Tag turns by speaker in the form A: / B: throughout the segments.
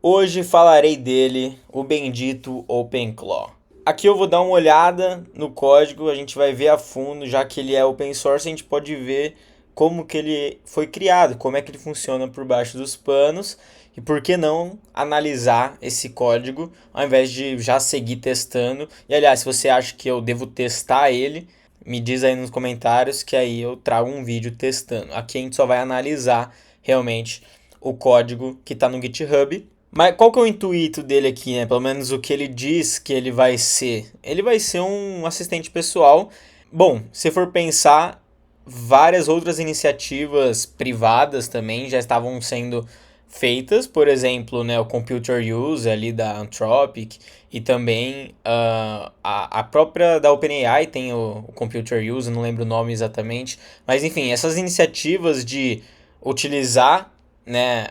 A: Hoje falarei dele, o bendito OpenClaw. Aqui eu vou dar uma olhada no código, a gente vai ver a fundo, já que ele é open source, a gente pode ver como que ele foi criado, como é que ele funciona por baixo dos panos e por que não analisar esse código ao invés de já seguir testando. E aliás, se você acha que eu devo testar ele, me diz aí nos comentários que aí eu trago um vídeo testando. Aqui a gente só vai analisar realmente o código que está no GitHub. Mas qual que é o intuito dele aqui, né? Pelo menos o que ele diz que ele vai ser. Ele vai ser um assistente pessoal. Bom, se for pensar, várias outras iniciativas privadas também já estavam sendo feitas. Por exemplo, né, o Computer Use ali da Anthropic e também a própria da OpenAI tem o Computer Use, não lembro o nome exatamente. Mas enfim, essas iniciativas de utilizar, né,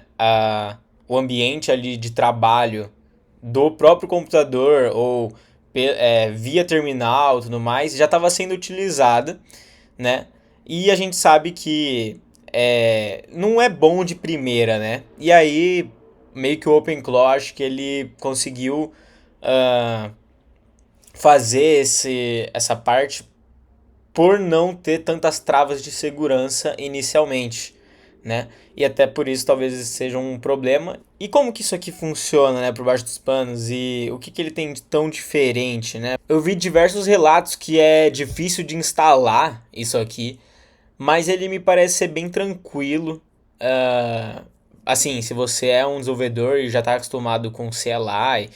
A: o ambiente ali de trabalho do próprio computador ou via terminal e tudo mais já estava sendo utilizada, né? E a gente sabe que não é bom de primeira, né? E aí, meio que o OpenClaw, acho que ele conseguiu uh, fazer essa parte por não ter tantas travas de segurança inicialmente, né? E até por isso talvez isso seja um problema. E como que isso aqui funciona, né, por baixo dos panos e o que que ele tem de tão diferente, né? Eu vi diversos relatos que é difícil de instalar isso aqui, mas ele me parece ser bem tranquilo. Assim, se você é um desenvolvedor e já está acostumado com CLI,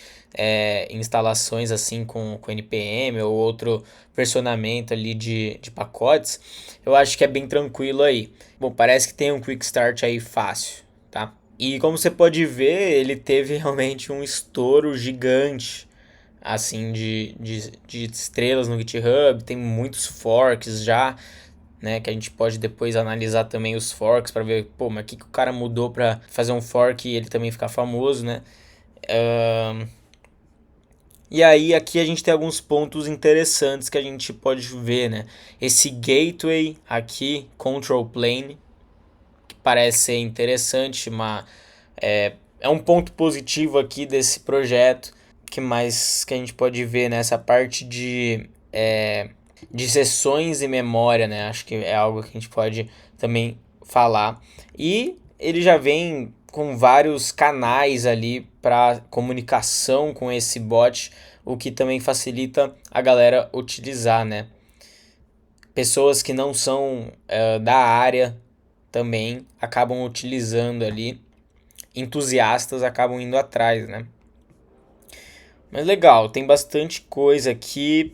A: instalações assim com NPM ou outro versionamento ali de pacotes, eu acho que é bem tranquilo aí. Bom, parece que tem um quick start aí fácil, tá? E como você pode ver, ele teve realmente um estouro gigante assim de estrelas no GitHub, tem muitos forks já, né, que a gente pode depois analisar também os forks para ver, pô, mas o que, que o cara mudou para fazer um fork e ele também ficar famoso, né? E aí aqui a gente tem alguns pontos interessantes que a gente pode ver, né? Esse gateway aqui, control plane, que parece ser interessante, mas é um ponto positivo aqui desse projeto. Que mais que a gente pode ver nessa parte de sessões e memória, né? Acho que é algo que a gente pode também falar. E ele já vem com vários canais ali para comunicação com esse bot, o que também facilita a galera utilizar, né? Pessoas que não são da área também acabam utilizando ali, entusiastas acabam indo atrás, né? Mas legal, tem bastante coisa aqui.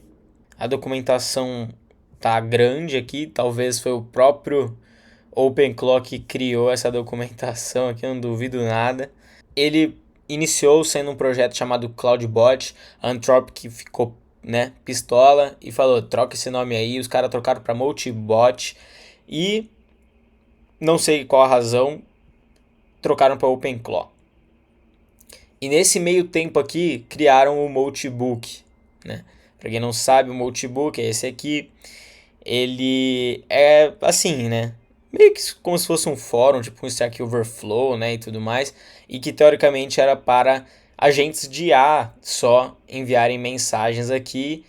A: A documentação tá grande aqui, talvez foi o próprio OpenClaw que criou essa documentação aqui, eu não duvido nada. Ele iniciou sendo um projeto chamado CloudBot, a Anthropic ficou, né, pistola e falou, troca esse nome aí, os caras trocaram para Multibot e não sei qual a razão, trocaram para OpenClaw. E nesse meio tempo aqui, criaram o Multibook, né? Pra quem não sabe, o Multibook é esse aqui. Ele é assim, né? Meio que como se fosse um fórum, tipo um Stack Overflow, né? E tudo mais. E que teoricamente era para agentes de IA só enviarem mensagens aqui.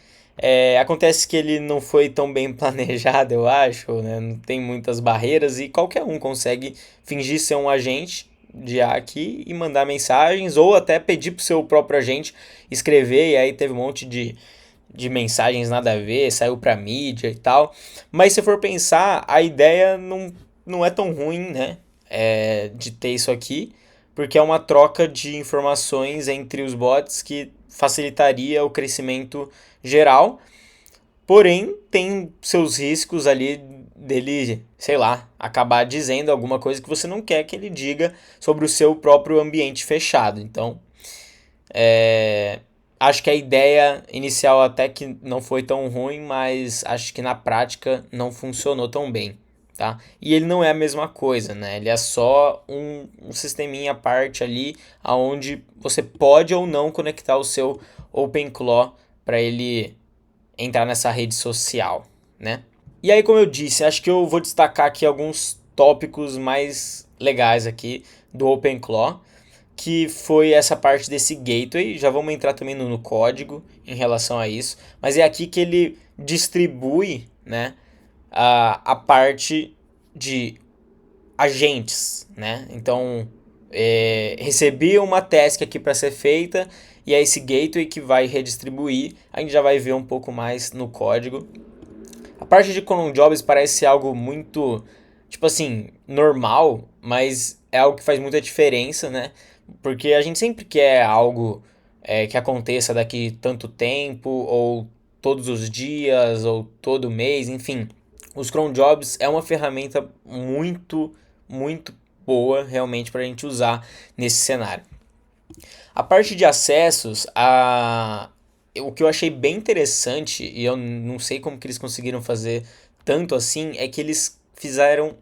A: Acontece que ele não foi tão bem planejado, eu acho, né? Não tem muitas barreiras e qualquer um consegue fingir ser um agente de IA aqui e mandar mensagens ou até pedir pro seu próprio agente escrever e aí teve um monte de mensagens nada a ver, saiu pra mídia e tal. Mas se for pensar, a ideia não é tão ruim, né? De ter isso aqui, porque é uma troca de informações entre os bots que facilitaria o crescimento geral. Porém, tem seus riscos ali dele, sei lá, acabar dizendo alguma coisa que você não quer que ele diga sobre o seu próprio ambiente fechado. Então, acho que a ideia inicial até que não foi tão ruim, mas acho que na prática não funcionou tão bem, tá? E ele não é a mesma coisa, né? Ele é só um sisteminha à parte ali, aonde você pode ou não conectar o seu OpenClaw para ele entrar nessa rede social, né? E aí, como eu disse, acho que eu vou destacar aqui alguns tópicos mais legais aqui do OpenClaw, que foi essa parte desse gateway. Já vamos entrar também no código em relação a isso, mas é aqui que ele distribui, né, a parte de agentes, né? Então, recebi uma task aqui para ser feita e é esse gateway que vai redistribuir. A gente já vai ver um pouco mais no código. A parte de cron jobs parece algo muito, tipo assim, normal, mas é algo que faz muita diferença, né? Porque a gente sempre quer algo que aconteça daqui tanto tempo, ou todos os dias, ou todo mês, enfim. Os cron jobs é uma ferramenta muito boa realmente para a gente usar nesse cenário. A parte de acessos, o que eu achei bem interessante, e eu não sei como que eles conseguiram fazer tanto assim, é que eles fizeram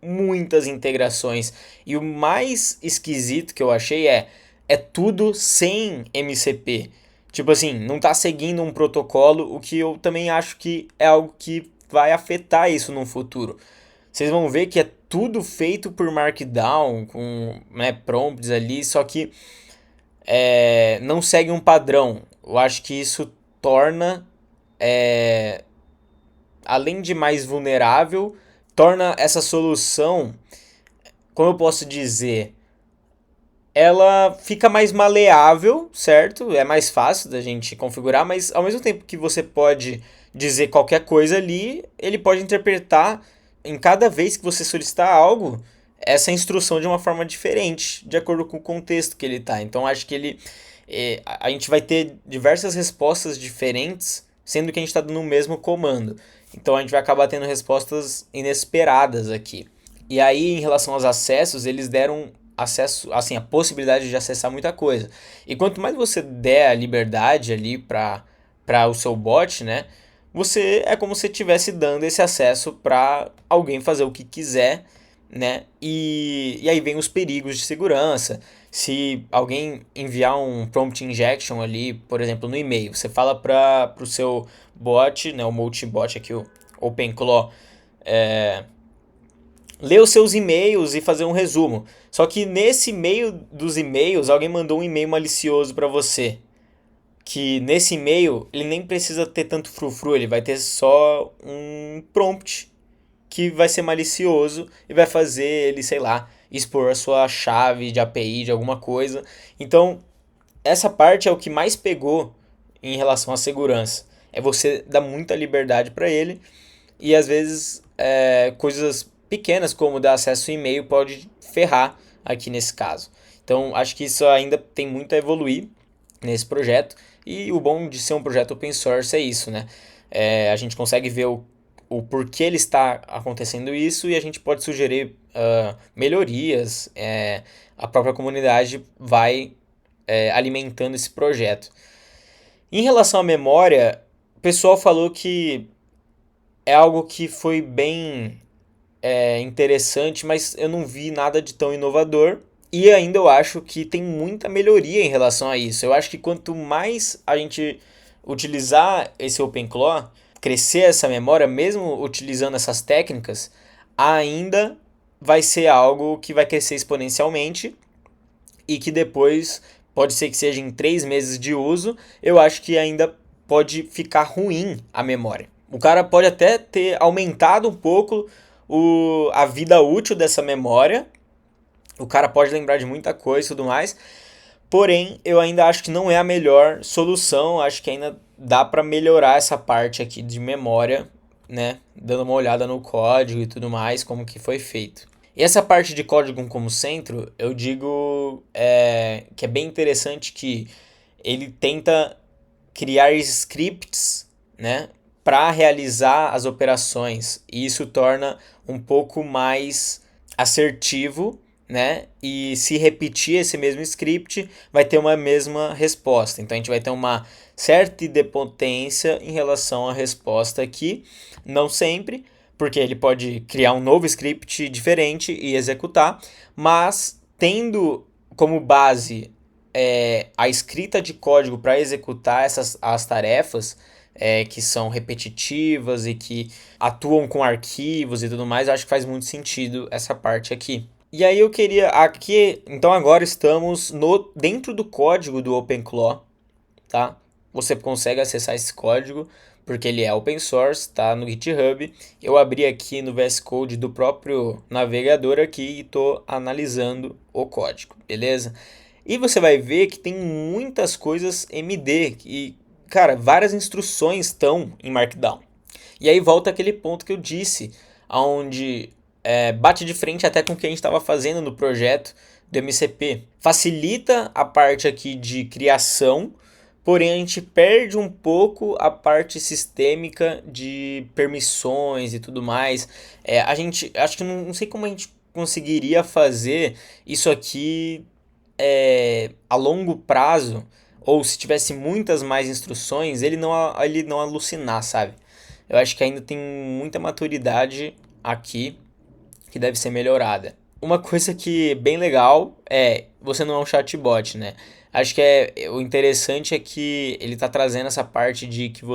A: muitas integrações. E o mais esquisito que eu achei é tudo sem MCP. Tipo assim, não está seguindo um protocolo, o que eu também acho que é algo que vai afetar isso no futuro. Vocês vão ver que é tudo feito por Markdown, com, né, prompts ali, só que não segue um padrão. Eu acho que isso torna, é, além de mais vulnerável, torna essa solução, como eu posso dizer, ela fica mais maleável, certo? É mais fácil da gente configurar, mas ao mesmo tempo que você pode dizer qualquer coisa ali, ele pode interpretar em cada vez que você solicitar algo, essa instrução de uma forma diferente, de acordo com o contexto que ele está. Então acho que a gente vai ter diversas respostas diferentes, sendo que a gente está dando o mesmo comando. Então a gente vai acabar tendo respostas inesperadas aqui. E aí, em relação aos acessos, eles deram acesso, assim, a possibilidade de acessar muita coisa. E quanto mais você der a liberdade ali para o seu bot, né? Você é como se estivesse dando esse acesso para alguém fazer o que quiser, né? E aí vem os perigos de segurança. Se alguém enviar um prompt injection ali, por exemplo, no e-mail, você fala para o seu bot, né, o multibot aqui, o OpenClaw, ler os seus e-mails e fazer um resumo. Só que nesse meio dos e-mails, alguém mandou um e-mail malicioso para você. Que nesse e-mail, ele nem precisa ter tanto frufru, ele vai ter só um prompt que vai ser malicioso e vai fazer ele, sei lá, expor a sua chave de API de alguma coisa. Então, essa parte é o que mais pegou em relação à segurança. É você dar muita liberdade para ele e às vezes coisas pequenas como dar acesso ao e-mail pode ferrar aqui nesse caso. Então acho que isso ainda tem muito a evoluir nesse projeto e o bom de ser um projeto open source é isso, né? A gente consegue ver o porquê ele está acontecendo isso e a gente pode sugerir melhorias. A própria comunidade vai alimentando esse projeto. Em relação à memória, o pessoal falou que é algo que foi bem interessante, mas eu não vi nada de tão inovador. E ainda eu acho que tem muita melhoria em relação a isso. Eu acho que quanto mais a gente utilizar esse OpenClaw, crescer essa memória, mesmo utilizando essas técnicas, ainda vai ser algo que vai crescer exponencialmente e que depois pode ser que seja em 3 meses de uso, eu acho que ainda pode ficar ruim a memória. O cara pode até ter aumentado um pouco a vida útil dessa memória. O cara pode lembrar de muita coisa e tudo mais. Porém, eu ainda acho que não é a melhor solução. Acho que ainda dá para melhorar essa parte aqui de memória, né? Dando uma olhada no código e tudo mais, como que foi feito. E essa parte de código como centro, eu digo que é bem interessante que ele tenta criar scripts, né, para realizar as operações. E isso torna um pouco mais assertivo, né? E se repetir esse mesmo script, vai ter uma mesma resposta. Então a gente vai ter uma certa idempotência em relação à resposta aqui, não sempre, porque ele pode criar um novo script diferente e executar, mas tendo como base a escrita de código para executar as tarefas que são repetitivas e que atuam com arquivos e tudo mais, eu acho que faz muito sentido essa parte aqui. E aí eu queria aqui, então agora estamos no dentro do código do OpenClaw, tá? Você consegue acessar esse código porque ele é open source, tá no GitHub. Eu abri aqui no VS Code do próprio navegador aqui e estou analisando o código, beleza? E você vai ver que tem muitas coisas MD e, cara, várias instruções estão em Markdown. E aí volta aquele ponto que eu disse, onde bate de frente até com o que a gente estava fazendo no projeto do MCP. Facilita a parte aqui de criação, porém a gente perde um pouco a parte sistêmica de permissões e tudo mais. A gente, acho que não sei como a gente conseguiria fazer isso aqui a longo prazo, ou se tivesse muitas mais instruções, ele não alucinar, sabe? Eu acho que ainda tem muita maturidade aqui que deve ser melhorada. Uma coisa que é bem legal é você não é um chatbot, né? Acho que o interessante é que ele tá trazendo essa parte de que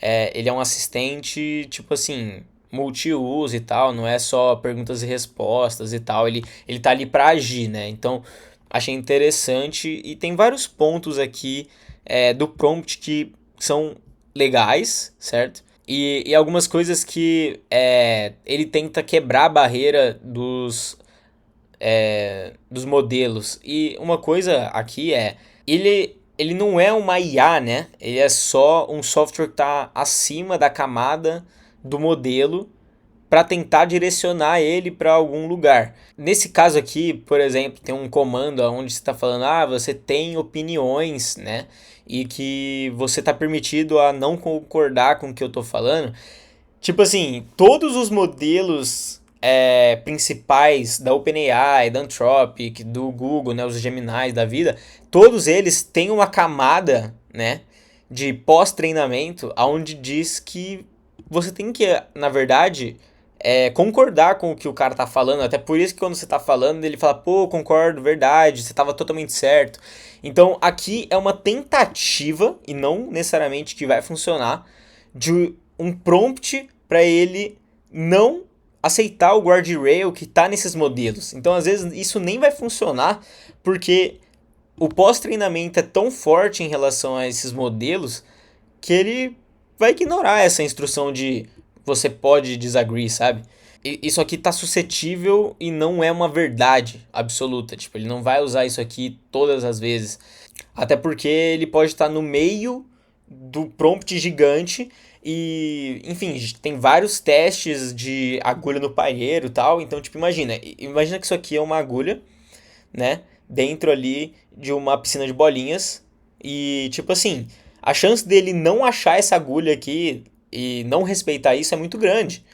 A: ele é um assistente, tipo assim, multiuso e tal, não é só perguntas e respostas e tal, ele tá ali para agir, né? Então, achei interessante e tem vários pontos aqui do prompt que são legais, certo? E algumas coisas que ele tenta quebrar a barreira dos modelos. E uma coisa aqui ele não é uma IA, né? Ele é só um software que está acima da camada do modelo para tentar direcionar ele para algum lugar. Nesse caso aqui, por exemplo, tem um comando onde você está falando, você tem opiniões, né? E que você está permitido a não concordar com o que eu estou falando. Tipo assim, todos os modelos principais da OpenAI, da Anthropic, do Google, né, os Geminis da vida, todos eles têm uma camada, né, de pós-treinamento, onde diz que você tem que, na verdade, concordar com o que o cara tá falando. Até por isso que quando você tá falando, ele fala, pô, concordo, verdade, você tava totalmente certo. Então aqui é uma tentativa, e não necessariamente que vai funcionar, de um prompt para ele não aceitar o guardrail que está nesses modelos. Então, às vezes, isso nem vai funcionar porque o pós-treinamento é tão forte em relação a esses modelos que ele vai ignorar essa instrução de você pode disagree, sabe? Isso aqui está suscetível e não é uma verdade absoluta. Tipo, ele não vai usar isso aqui todas as vezes. Até porque ele pode estar no meio do prompt gigante e, enfim, tem vários testes de agulha no palheiro e tal. Então, tipo, imagina que isso aqui é uma agulha, né? Dentro ali de uma piscina de bolinhas. E, tipo assim, a chance dele não achar essa agulha aqui e não respeitar isso é muito grande.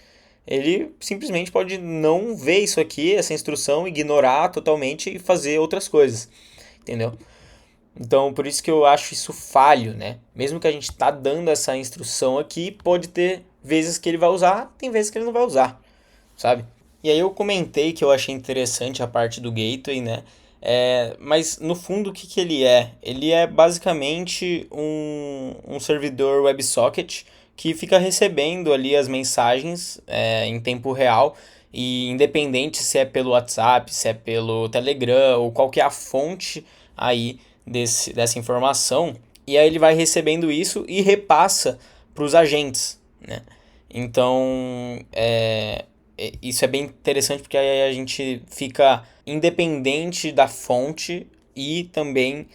A: Ele simplesmente pode não ver isso aqui, essa instrução, ignorar totalmente e fazer outras coisas. Entendeu? Então, por isso que eu acho isso falho, né? Mesmo que a gente tá dando essa instrução aqui, pode ter vezes que ele vai usar, tem vezes que ele não vai usar, sabe? E aí eu comentei que eu achei interessante a parte do gateway, né? Mas no fundo o que, que ele é? Ele é basicamente um servidor WebSocket que fica recebendo ali as mensagens em tempo real e independente se é pelo WhatsApp, se é pelo Telegram ou qual que é a fonte aí dessa informação, e aí ele vai recebendo isso e repassa para os agentes, né? Então, isso é bem interessante porque aí a gente fica independente da fonte e também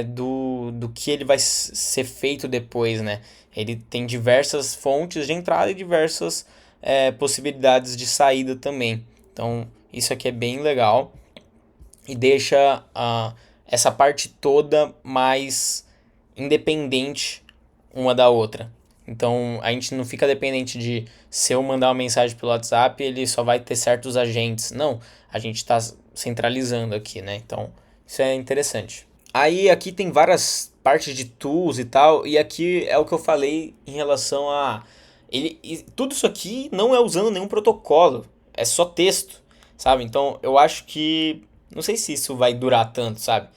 A: do que ele vai ser feito depois, né? Ele tem diversas fontes de entrada e diversas possibilidades de saída também. Então, isso aqui é bem legal e deixa essa parte toda mais independente uma da outra. Então a gente não fica dependente de se eu mandar uma mensagem pelo WhatsApp, ele só vai ter certos agentes. Não, a gente está centralizando aqui, né? Então isso é interessante. Aí aqui tem várias partes de tools e tal, e aqui é o que eu falei em relação a tudo isso aqui não é usando nenhum protocolo, é só texto, sabe? Então eu acho que não sei se isso vai durar tanto, sabe?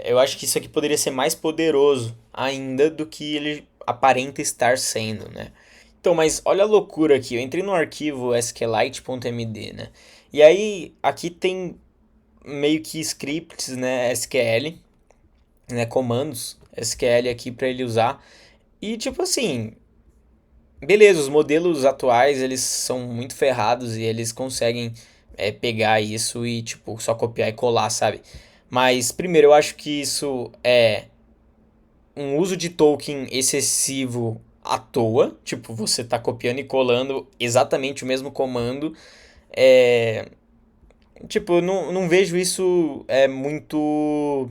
A: Eu acho que isso aqui poderia ser mais poderoso ainda do que ele aparenta estar sendo, né? Então, mas olha a loucura aqui. Eu entrei no arquivo sqlite.md, né? E aí, aqui tem meio que scripts, né, SQL, né, comandos SQL aqui para ele usar. E tipo assim, beleza, os modelos atuais eles são muito ferrados e eles conseguem pegar isso e tipo só copiar e colar, sabe? Mas primeiro eu acho que isso é um uso de token excessivo à toa, tipo você tá copiando e colando exatamente o mesmo comando. É, tipo, eu não vejo isso muito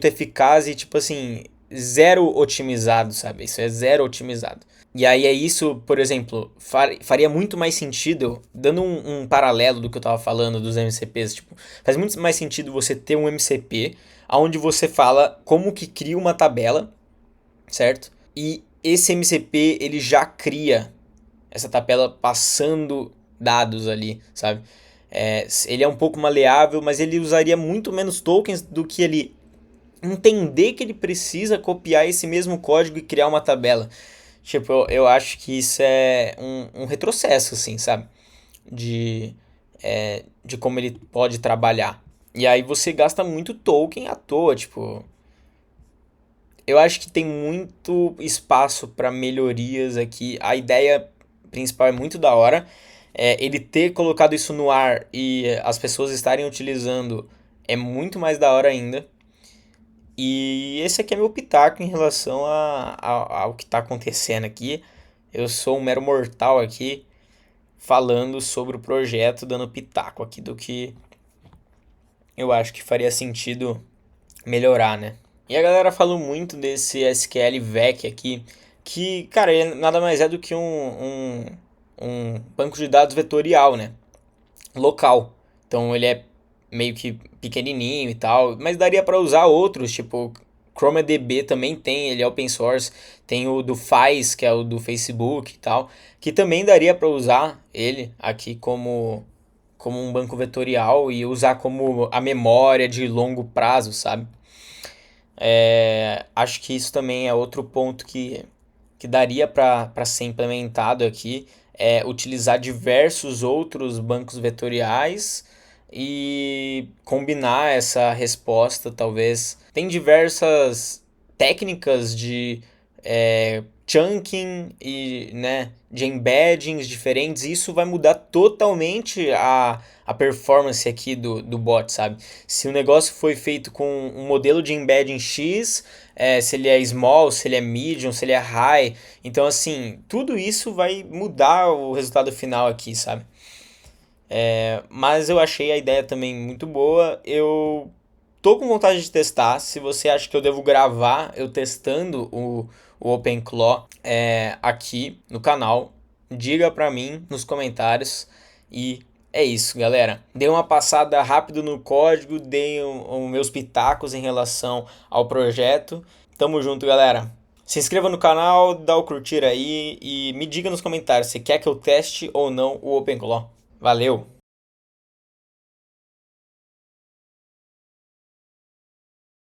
A: eficaz e, tipo assim, zero otimizado, sabe? Isso é zero otimizado. E aí é isso, por exemplo, faria muito mais sentido, dando um paralelo do que eu tava falando dos MCPs, tipo, faz muito mais sentido você ter um MCP onde você fala como que cria uma tabela, certo? E esse MCP, ele já cria essa tabela passando dados ali, sabe? Ele é um pouco maleável, mas ele usaria muito menos tokens do que ele entender que ele precisa copiar esse mesmo código e criar uma tabela. Tipo, eu acho que isso é um retrocesso, assim, sabe? De como ele pode trabalhar. E aí você gasta muito token à toa, tipo. Eu acho que tem muito espaço para melhorias aqui. A ideia principal é muito da hora. Ele ter colocado isso no ar e as pessoas estarem utilizando é muito mais da hora ainda. E esse aqui é meu pitaco em relação ao que está acontecendo aqui. Eu sou um mero mortal aqui falando sobre o projeto, dando pitaco aqui do que eu acho que faria sentido melhorar, né? E a galera falou muito desse SQL VEC aqui, que, cara, ele nada mais é do que um banco de dados vetorial, né? Local. Então ele é meio que pequenininho e tal, mas daria para usar outros, tipo ChromeDB também tem, ele é open source, tem o do Faz, que é o do Facebook e tal, que também daria para usar ele aqui como um banco vetorial e usar como a memória de longo prazo, sabe? Acho que isso também é outro ponto que daria para ser implementado aqui, é utilizar diversos outros bancos vetoriais e combinar essa resposta, talvez. Tem diversas técnicas de chunking e, né, de embeddings diferentes. E isso vai mudar totalmente a performance aqui do bot, sabe? Se o negócio foi feito com um modelo de embedding X, se ele é small, se ele é medium, se ele é high. Então, assim, tudo isso vai mudar o resultado final aqui, sabe? Mas eu achei a ideia também muito boa. Eu tô com vontade de testar. Se você acha que eu devo gravar eu testando o OpenClaw aqui no canal, diga pra mim nos comentários. E é isso, galera. Dei uma passada rápido no código, dei os meus pitacos em relação ao projeto. Tamo junto, galera. Se inscreva no canal, dá o curtir aí e me diga nos comentários se quer que eu teste ou não o OpenClaw. Valeu!